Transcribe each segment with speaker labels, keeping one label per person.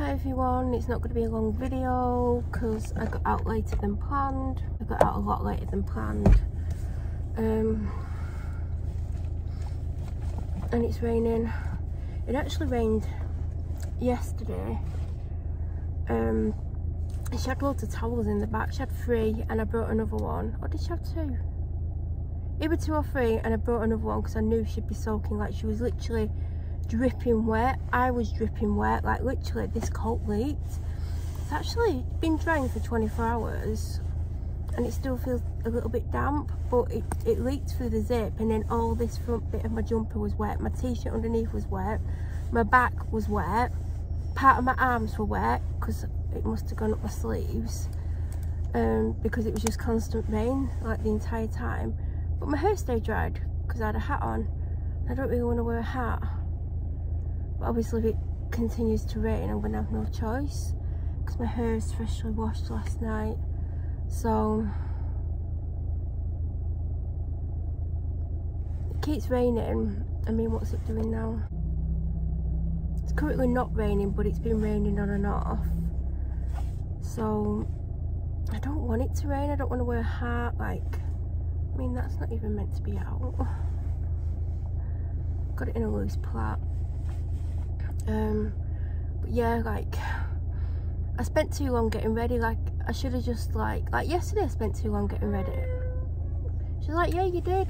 Speaker 1: Hi everyone, it's not going to be a long video because I got out later than planned. I got out a lot later than planned. And it's raining. It actually rained yesterday. She had loads of towels in the back. She had 3 and I brought another one. Or did she have 2? Either 2 or 3, and I brought another one because I knew she'd be soaking. Like, she was literally dripping wet. I was dripping wet. Like, literally this coat leaked. It's actually been drying for 24 hours and it still feels a little bit damp, but it leaked through the zip, and then all this front bit of my jumper was wet. My t-shirt underneath was wet. My back was wet. Part of my arms were wet because it must have gone up my sleeves, because it was just constant rain like the entire time. But my hair stayed dried because I had a hat on. I don't really want to wear a hat, but obviously if it continues to rain I'm going to have no choice because my hair is freshly washed last night. So it keeps raining. I mean, what's it doing now? It's currently not raining, but it's been raining on and off. So I don't want it to rain. I don't want to wear a hat. Like, I mean, that's not even meant to be out. Got it in a loose plait. But yeah, like, I spent too long getting ready. Like, I should have just like yesterday I spent too long getting ready. She's like, yeah, you did.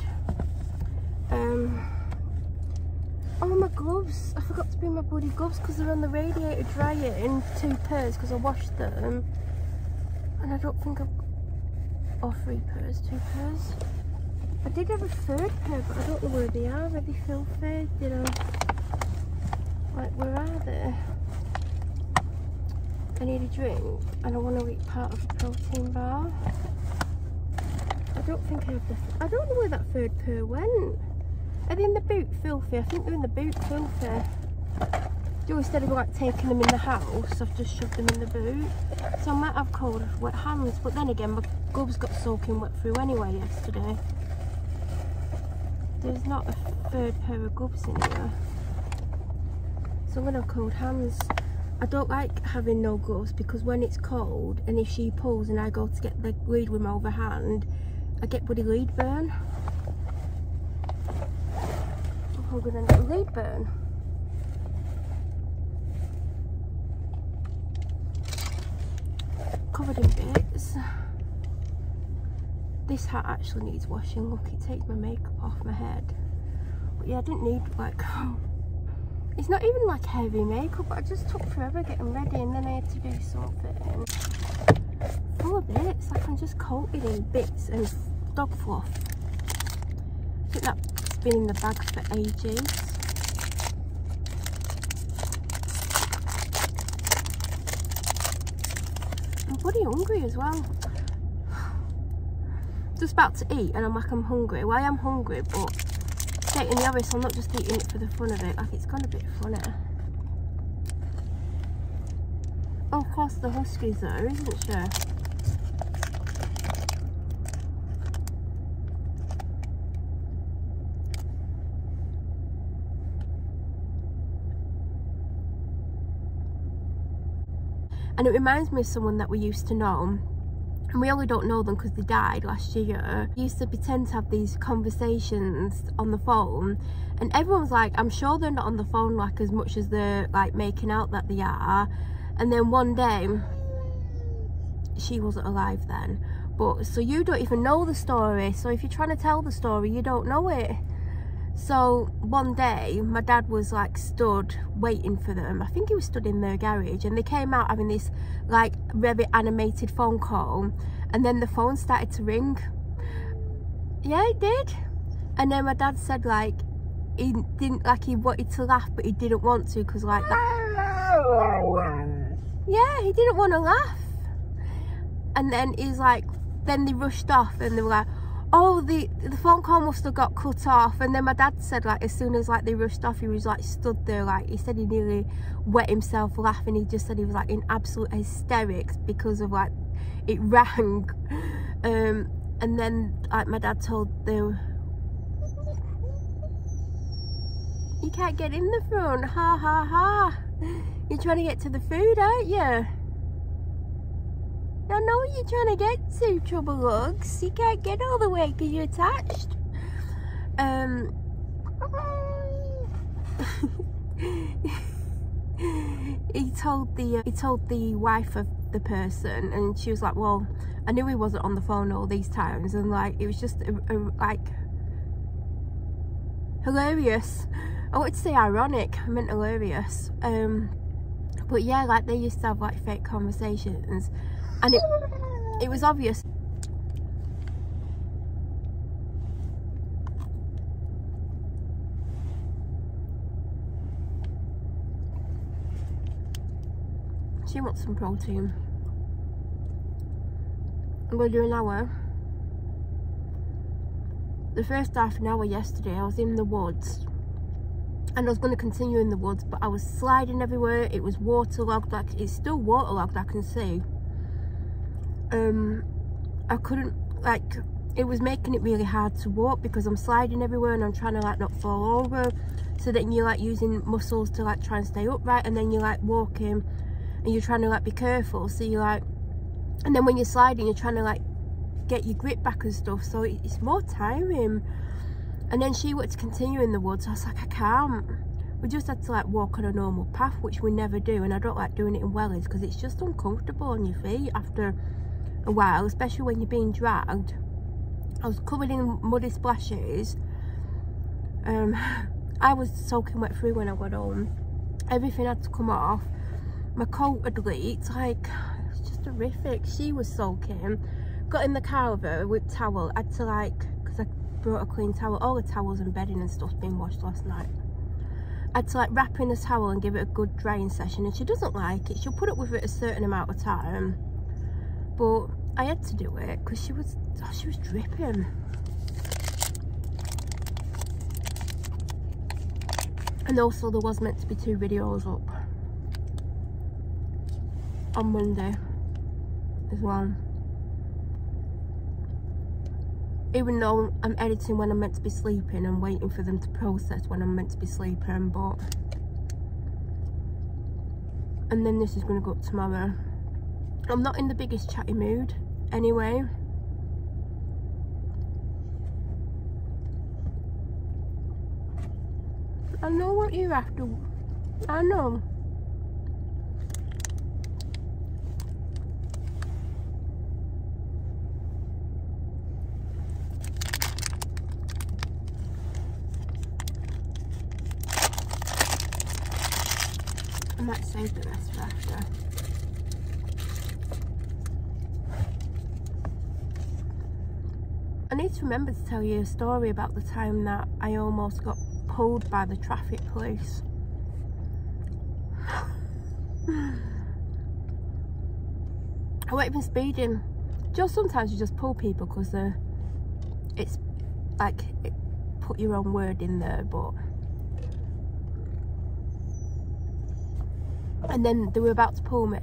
Speaker 1: Oh, my gloves. I forgot to bring my bloody gloves because they're on the radiator drying. 2 pairs because I washed them. And I don't think I've... or 3 pairs, 2 pairs. I did have a 3rd pair, but I don't know where they are. Are they filthy? You know? Like, where are they? I need a drink and I want to eat part of a protein bar. I don't think I have the... I don't know where that 3rd pair went. Are they in the boot filthy? I think they're in the boot filthy. So instead of like taking them in the house, I've just shoved them in the boot. So I might have cold wet hands, but then again my gloves got soaking wet through anyway yesterday. There's not a 3rd pair of gloves in here. So I'm gonna have cold hands. I don't like having no gloves because when it's cold and if she pulls and I go to get the lead with my other hand, I get bloody lead burn. I'm gonna get lead burn. Covered in bits. This hat actually needs washing. Look, it takes my makeup off my head. But yeah, I didn't need like... It's not even like heavy makeup, but I just took forever getting ready and then I had to do something. Full of bits, like I'm just coated in bits and dog fluff. I think that's been in the bag for ages. I'm bloody hungry as well. Just about to eat and I'm like, I'm hungry. Well, I am hungry, but in the obvious, I'm not just eating it for the fun of it. Like, it's gone a bit funny. Oh, of course the husky's there, isn't she? And it reminds me of someone that we used to know. And we only don't know them because they died last year. We used to pretend to have these conversations on the phone, and everyone's like, I'm sure they're not on the phone like as much as they're like making out that they are. And then one day, she wasn't alive then, but so you don't even know the story. So if you're trying to tell the story, you don't know it. So one day my dad was like stood waiting for them. I think he was stood in their garage, and they came out having this like very animated phone call, and then the phone started to ring. Yeah, it did. And then my dad said like he didn't, like he wanted to laugh but he didn't want to because like that. Yeah, he didn't want to laugh. And then he's like, then they rushed off and they were like, oh, the phone call must have got cut off. And then my dad said like as soon as like they rushed off, he was like stood there, like he said he nearly wet himself laughing. He just said he was like in absolute hysterics because of like it rang. And then like my dad told the... You can't get in the front, ha ha ha. You're trying to get to the food, aren't you? I know what you're trying to get to, Trouble Lugs. You can't get all the way because you're attached. He told the wife of the person, and she was like, well, I knew he wasn't on the phone all these times, and like it was just like hilarious. I wanted to say ironic, I meant hilarious. But yeah, like they used to have like fake conversations, and it was obvious. She wants some protein. I'm going to do an hour. The first half an hour yesterday I was in the woods, and I was going to continue in the woods, but I was sliding everywhere. It was waterlogged, like it's still waterlogged, I can see. I couldn't, like, it was making it really hard to walk because I'm sliding everywhere and I'm trying to like not fall over. So then you're like using muscles to like try and stay upright, and then you're like walking and you're trying to like be careful, so you're like, and then when you're sliding you're trying to like get your grip back and stuff, so it's more tiring. And then she wanted to continue in the woods. I was like, I can't. We just had to like walk on a normal path, which we never do, and I don't like doing it in wellies because it's just uncomfortable on your feet after a while, especially when you're being dragged. I was covered in muddy splashes. I was soaking wet through when I got home. Everything had to come off. My coat had leaked, like it was just horrific. She was soaking. Got in the car with her with towel. I had to like, because I brought a clean towel, all the towels and bedding and stuff's been washed last night. I had to like wrap in the towel and give it a good drying session, and she doesn't like it. She'll put up with it a certain amount of time, but I had to do it because she was dripping. And also there was meant to be 2 videos up on Monday as well, even though I'm editing when I'm meant to be sleeping and waiting for them to process when I'm meant to be sleeping. But and then this is going to go up tomorrow. I'm not in the biggest chatty mood anyway. I know what you're after. I know. I might save the rest for after. I need to remember to tell you a story about the time that I almost got pulled by the traffic police. I wasn't even speeding. Just sometimes you just pull people because it's like, put your own word in there, but. And then they were about to pull me,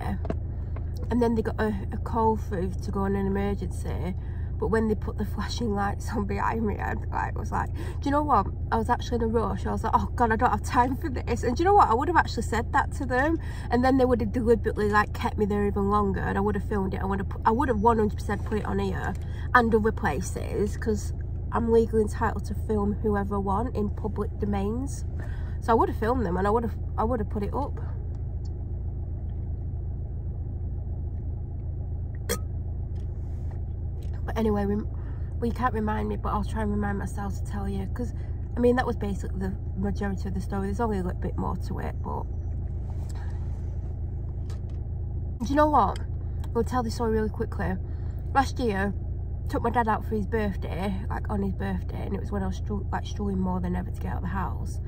Speaker 1: and then they got a call through to go on an emergency. But when they put the flashing lights on behind me, I was like, do you know what? I was actually in a rush. I was like, oh God, I don't have time for this. And do you know what? I would have actually said that to them, and then they would have deliberately like kept me there even longer, and I would have filmed it. I would have 100% put it on here and other places, because I'm legally entitled to film whoever I want in public domains. So I would have filmed them, and I would have put it up. But anyway, well, you can't remind me, but I'll try and remind myself to tell you, because I mean that was basically the majority of the story. There's only a little bit more to it, but do you know what? I'll tell this story really quickly. Last year, took my dad out for his birthday, like on his birthday, and it was when I was struggling more than ever to get out of the house.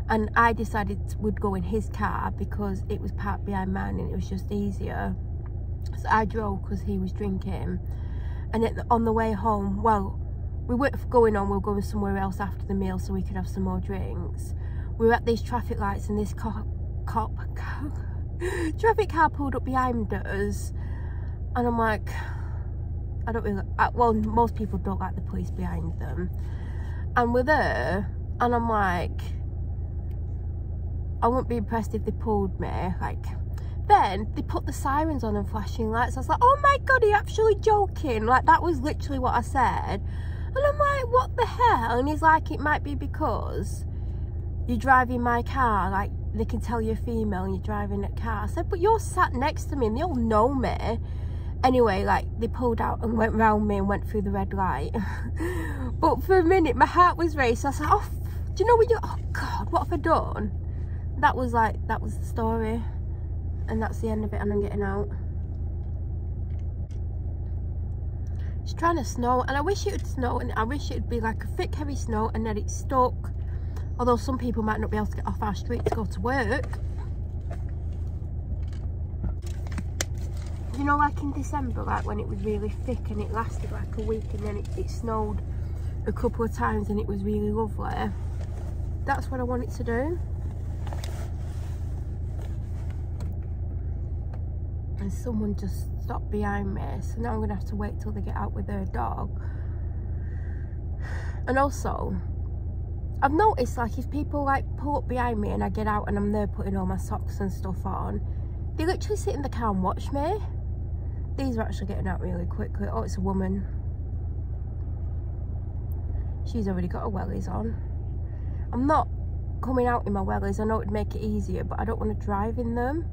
Speaker 1: And I decided we'd go in his car because it was parked behind mine and it was just easier. So I drove because he was drinking. And on the way home, well, we weren't going on, we were going somewhere else after the meal so we could have some more drinks. We were at these traffic lights, and this traffic car pulled up behind us, and I'm like, I don't really, well, most people don't like the police behind them. And we're there, and I'm like, I wouldn't be impressed if they pulled me. Like, then they put the sirens on and flashing lights. I was like, oh my god, are you actually joking? Like, that was literally what I said. And I'm like, what the hell? And he's like, it might be because you're driving my car, like they can tell you're female and you're driving a car. I said, but you're sat next to me and they all know me. Anyway, like, they pulled out and went round me and went through the red light. But for a minute, my heart was racing. I was like, oh, do you know what you, oh God, what have I done? That was the story. And that's the end of it, and I'm getting out. It's trying to snow, and I wish it would snow, and I wish it would be like a thick, heavy snow, and then it's stuck. Although some people might not be able to get off our street to go to work. You know, like in December, like when it was really thick and it lasted like a week, and then it snowed a couple of times and it was really lovely. That's what I want it to do. And someone just stopped behind me, so now I'm gonna have to wait till they get out with their dog. And also, I've noticed, like, if people like pull up behind me and I get out and I'm there putting all my socks and stuff on, they literally sit in the car and watch me. These are actually getting out really quickly. Oh, it's a woman. She's already got her wellies on. I'm not coming out in my wellies. I know it'd make it easier, but I don't want to drive in them.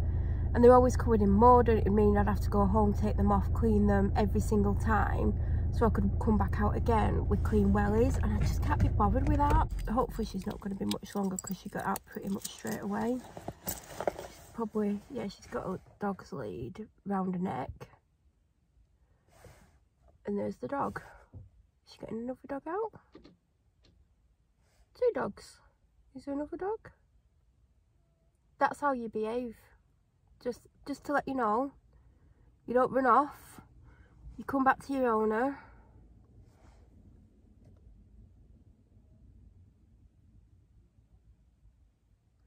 Speaker 1: And they're always covered in mud, and it would mean I'd have to go home, take them off, clean them every single time, so I could come back out again with clean wellies, and I just can't be bothered with that. Hopefully she's not going to be much longer because she got out pretty much straight away. She's probably, yeah, she's got a dog's lead round her neck. And there's the dog. Is she getting another dog out? 2 dogs. Is there another dog? That's how you behave. Just to let you know, you don't run off. You come back to your owner.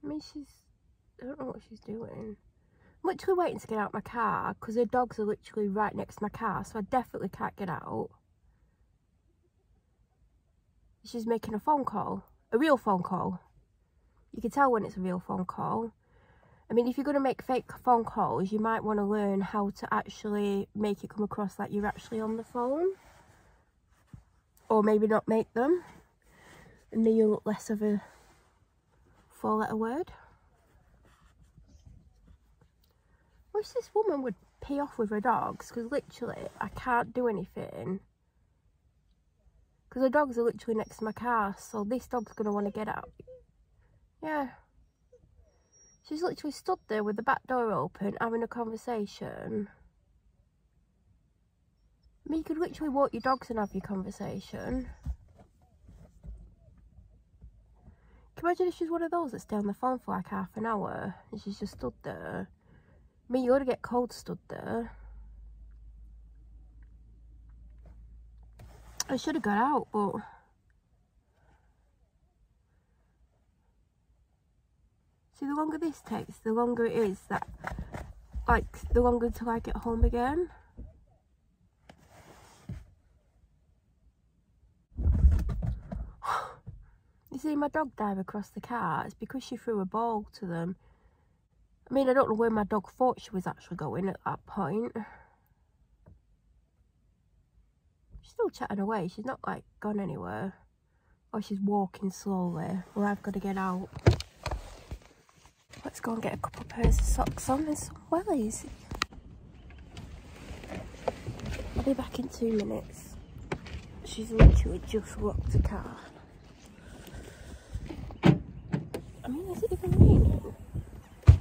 Speaker 1: I mean, I don't know what she's doing. I'm literally waiting to get out my car because her dogs are literally right next to my car, so I definitely can't get out. She's making a phone call, a real phone call. You can tell when it's a real phone call. I mean, if you're going to make fake phone calls, you might want to learn how to actually make it come across like you're actually on the phone. Or maybe not make them. And then you'll look less of a 4-letter word. I wish this woman would pee off with her dogs, because literally I can't do anything. Because her dogs are literally next to my car, so this dog's going to want to get out. Yeah. She's literally stood there with the back door open, having a conversation. I mean, you could literally walk your dogs and have your conversation. Can you imagine if she's one of those that stay on the phone for like half an hour and she's just stood there? I mean, you ought to get cold stood there. I should have got out, but... See, the longer this takes, the longer it is that, like, the longer until I get home again. You see my dog dive across the car, it's because she threw a ball to them. I mean, I don't know where my dog thought she was actually going at that point. She's still chatting away, she's not, like, gone anywhere. Or she's walking slowly. Well, I've got to get out. Let's go and get a couple of pairs of socks on and some wellies. I'll be back in 2 minutes. She's literally just locked the car. I mean, is it even raining?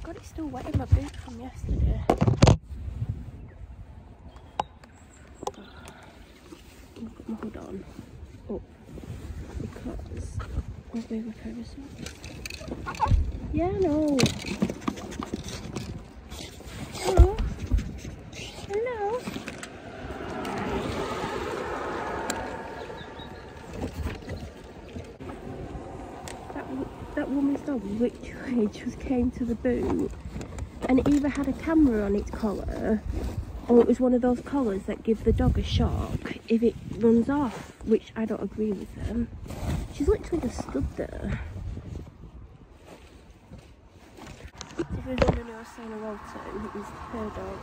Speaker 1: God, it's still wet in my boot from yesterday. Put my hood on. Oh, because I'll be with her socks. Yeah, no. Hello. Hello. That woman's dog literally just came to the boot and it either had a camera on its collar or it was one of those collars that give the dog a shock if it runs off, which I don't agree with them. She's literally just stood there. was the one I was saying hello to. It was her dog.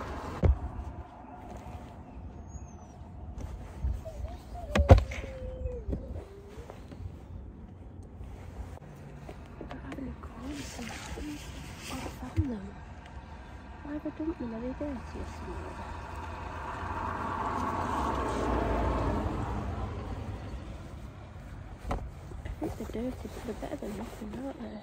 Speaker 1: Why have I dumped them? Are they dirty or something? I think they're dirty, but they're better than nothing, aren't they?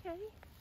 Speaker 1: Okay.